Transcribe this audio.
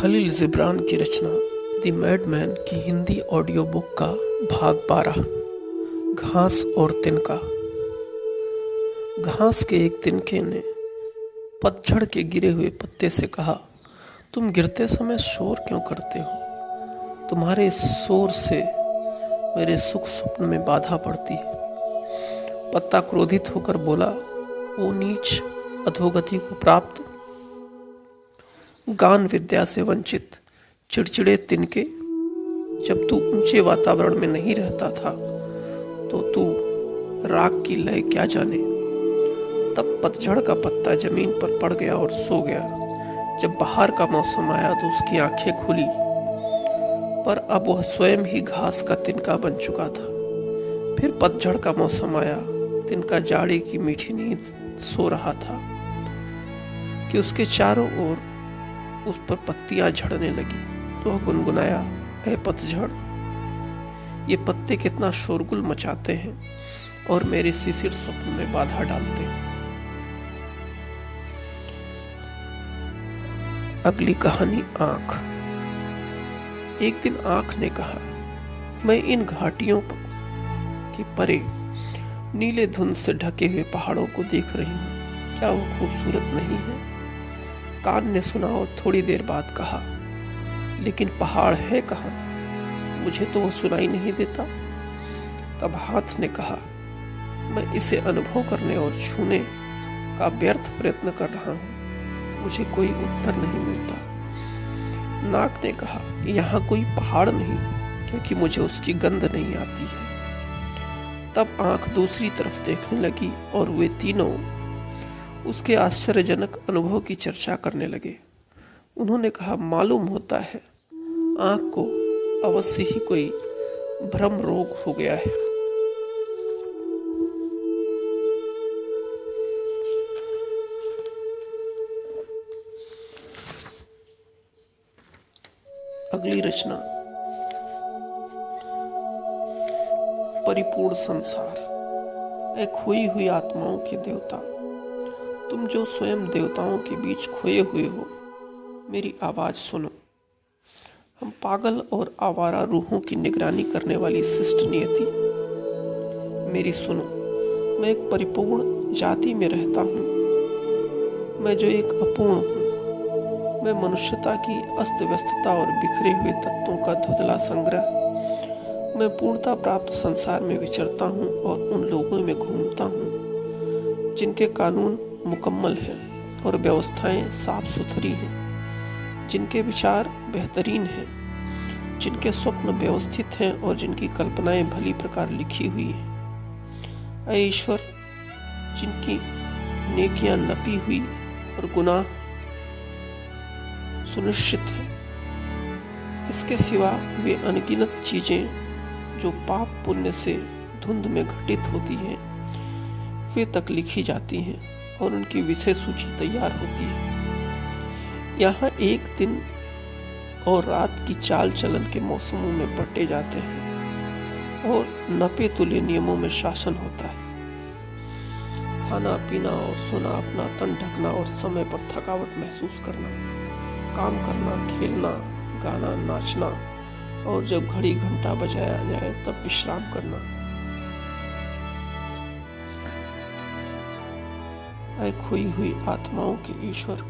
खलील जिब्रान की रचना the madman की Hindi audio book का भाग 12 घास और तिनका। घास के एक तिनके ने पतझड़ के गिरे हुए पत्ते से कहा, तुम गिरते समय शोर क्यों करते हो? तुम्हारे इस शोर से मेरे सुख स्वप्न में बाधा पड़ती है। पत्ता क्रोधित होकर बोला, ओ नीच अधोगति को प्राप्त, गान विद्या से वंचित चिड़चिड़े तिनके, जब तू ऊंचे वातावरण में नहीं रहता था तो तू राग की लय क्या जाने। तब पतझड़ का पत्ता जमीन पर पड़ गया और सो गया। जब बाहर का मौसम आया तो उसकी आंखें खुली, पर अब वह स्वयं ही घास का तिनका बन चुका था। फिर पतझड़ का मौसम आया, तिनका जाड़े की मीठी नींद सो रहा था कि उसके चारों ओर उस पर पत्तियां झड़ने लगी। तो वह गुनगुनाया, हे पतझड़, ये पत्ते कितना शोरगुल मचाते हैं और मेरे शिशिर स्वप्न में बाधा डालते हैं। अगली कहानी आंख। एक दिन आंख ने कहा, मैं इन घाटियों के परे नीले धुंध से ढके हुए पहाड़ों को देख रही हूँ, क्या वो खूबसूरत नहीं है? कान ने सुना और थोड़ी देर बाद कहा, लेकिन पहाड़ है कहाँ? मुझे तो वो सुनाई नहीं देता। तब हाथ ने कहा, मैं इसे अनुभव करने और छूने का व्यर्थ प्रयत्न कर रहा हूँ, मुझे कोई उत्तर नहीं मिलता। नाक ने कहा, यहाँ कोई पहाड़ नहीं, क्योंकि मुझे उसकी गंध नहीं आती है। तब आंख दूसरी तरफ देखने लगी और वे तीनों उसके आश्चर्यजनक अनुभव की चर्चा करने लगे। उन्होंने कहा, मालूम होता है आंख को अवश्य ही कोई भ्रम रोग हो गया है। अगली रचना परिपूर्ण संसार। ए खोई हुई आत्माओं के देवता, तुम जो स्वयं देवताओं के बीच खोए हुए हो, मेरी आवाज सुनो। हम पागल और आवारा रूहों की निगरानी करने वाली शिष्ट नियति, मेरी सुनो। मैं एक परिपूर्ण जाति में रहता हूँ, मैं जो एक अपूर्ण हूँ। मैं मनुष्यता की अस्त व्यस्तता और बिखरे हुए तत्वों का धुंधला संग्रह। मैं पूर्णता प्राप्त संसार में विचरता हूँ और उन लोगों में घूमता हूँ जिनके कानून मुकम्मल हैं और व्यवस्थाएं साफ सुथरी हैं, जिनके विचार बेहतरीन हैं, जिनके स्वप्न व्यवस्थित हैं और जिनकी कल्पनाएं भली प्रकार लिखी हुई हैं। ऐ ईश्वर, जिनकी नेकियां नपी हुई और गुनाह सुनिश्चित है। इसके सिवा वे अनगिनत चीजें जो पाप पुण्य से धुंध में घटित होती हैं, वे तक लिखी जाती हैं और उनकी विषय सूची तैयार होती है। यहाँ एक दिन और रात की चाल चलन के मौसमों में बंटे जाते हैं और नपे तुले नियमों में शासन होता है। खाना पीना और सोना, अपना तन ढकना और समय पर थकावट महसूस करना, काम करना, खेलना, गाना, नाचना और जब घड़ी घंटा बजाया जाए तब विश्राम करना। ऐ खोई हुई आत्माओं के ईश्वर,